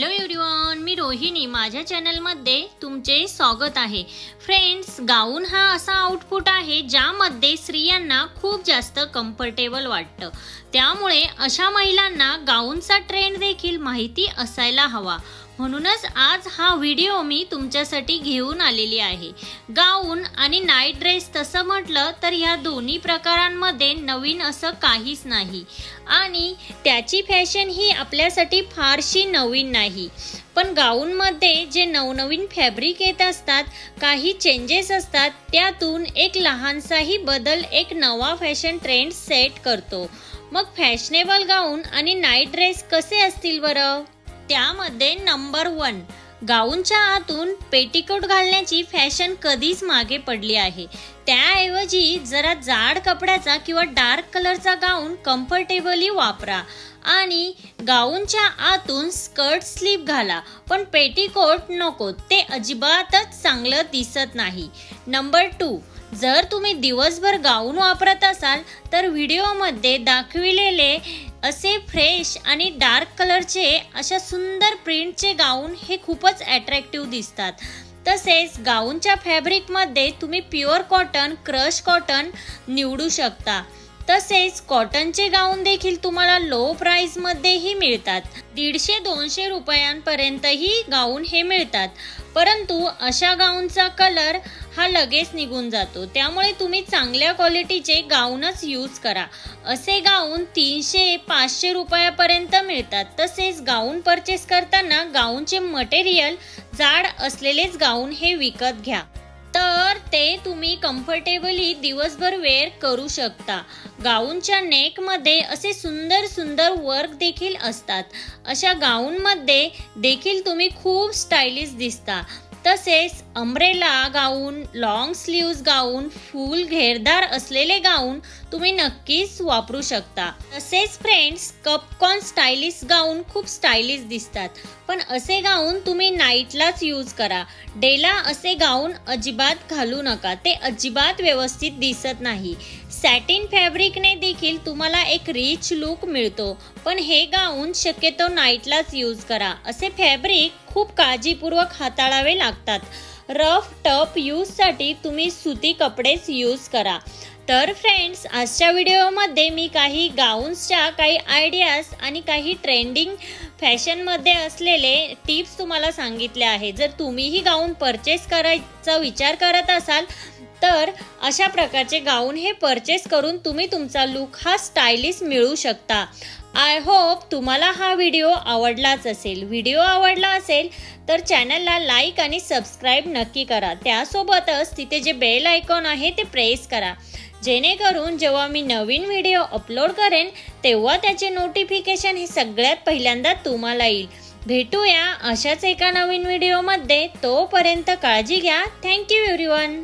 Hello everyone, मी रोहिणी. माझ्या चॅनलमध्ये तुमचे स्वागत आहे. फ्रेंड्स, गाऊन हा असा आउटफिट आहे ज्यामध्ये स्त्रियांना खूप जास्त कम्फर्टेबल वाटतं. त्यामुळे अशा महिलांना गाऊनचा ट्रेंड देखील माहिती असायला हवा. म्हणूनच आज हा व्हिडिओ मी तुमच्यासाठी घेऊन आलेली आहे. गाऊन आणि नाईट ड्रेस तसं म्हटलं तर ह्या दोन्ही प्रकारांमध्ये नवीन असं काहीच नाही आणि त्याची फॅशन ही आपल्यासाठी फारशी नवीन नाही. पण गाऊनमध्ये जे नवनवीन फॅब्रिक येत असतात, काही चेंजेस असतात, त्यातून एक लहानसाही बदल एक नवा फॅशन ट्रेंड सेट करतो. मग फॅशनेबल गाऊन आणि नाईट ड्रेस कसे असतील बरं? त्यामध्ये नंबर 1, गाऊनच्या आतून पेटीकोट घालण्याची फॅशन कधीच मागे पडली आहे. त्याऐवजी जरा जाड कपड्याचा किंवा डार्क कलरचा गाऊन कम्फर्टेबली वापरा आणि गाऊनच्या आतून स्कर्ट स्लीव घाला, पण पेटीकोट नको, ते अजिबातच चांगलं दिसत नाही. नंबर 2, जर तुम्ही दिवसभर गाऊन वापरत असाल तर व्हिडिओमध्ये दाखविलेले असे फ्रेश आणि डार्क कलरचे अशा सुंदर प्रिंटचे गाऊन हे खूपच अट्रॅक्टिव्ह दिसतात. तसेच गाऊनच्या फॅब्रिकमध्ये तुम्ही प्युअर कॉटन, क्रश कॉटन निवडू शकता. तसेच कॉटनचे गाऊन देखील तुम्हाला लो प्राइसमध्येही मिळतात. 150-200 रुपयांपर्यंतही गाऊन हे मिळतात. परंतु अशा गाऊनचा कलर हा लगेच निघून जातो. त्यामुळे तुम्ही चांगल्या क्वालिटीचे गाऊनच यूज करा. असे गाऊन 300-500 रुपयापर्यंत मिळतात. तसेच गाऊन परचेस करताना गाऊनचे मटेरियल जाड असलेलेच गाऊन हे विकत घ्या, तर ते तुम्ही कम्फर्टेबली दिवसभर वेअर करू शकता. गाऊनच्या नेकमध्ये असे सुंदर सुंदर वर्क देखील असतात. अशा गाऊनमध्ये देखील तुम्ही खूप स्टायलिश दिसता. तसेच अम्ब्रेला गाऊन, लॉंग स्लीव्ज गाऊन, फुल घेरदार असलेले गाऊन तुम्ही नक्कीच वापरू शकता. तसेच फ्रेंड्स, कपकॉन स्टायलिश गाऊन खूप स्टायलिश दिसतात. पण असे गाऊन तुम्ही नाईटलाच यूज करा. डेला असे गाऊन अजिबात घालू नका, ते अजिबात व्यवस्थित दिसत नाही. सॅटिन फॅब्रिकने देखील तुम्हाला एक रिच लुक मिळतो. पण हे गाऊन शक्यतो नाईटलाच यूज करा. असे फॅब्रिक खूप काळजीपूर्वक हाताळावे लागतात. रफ टफ यूजसाठी तुम्ही सुती कपडेच यूज करा. तर फ्रेंड्स, आजच्या व्हिडिओमध्ये मी काही गाऊन्सच्या काही आयडियाज आणि काही ट्रेंडिंग फॅशनमध्ये असलेले टिप्स तुम्हाला सांगितले आहे. जर तुम्हीही गाऊन परचेस करायचा विचार करत असाल तर अशा प्रकारचे गाऊन हे परचेस करून तुम्ही तुमचा लुक हा स्टायलिश मिळवू शकता. आय होप तुम्हाला हा व्हिडिओ आवडलाच असेल. व्हिडिओ आवडला असेल तर चॅनलला लाईक आणि सबस्क्राईब नक्की करा. त्यासोबतच तिथे जे बेल आयकॉन आहे ते प्रेस करा, जेणेकरून जेव्हा मी नवीन व्हिडिओ अपलोड करेन तेव्हा त्याचे नोटिफिकेशन हे सगळ्यात पहिल्यांदा तुम्हाला येईल. भेटूया अशाच एका नवीन व्हिडिओमध्ये. तोपर्यंत काळजी घ्या. Thank you everyone.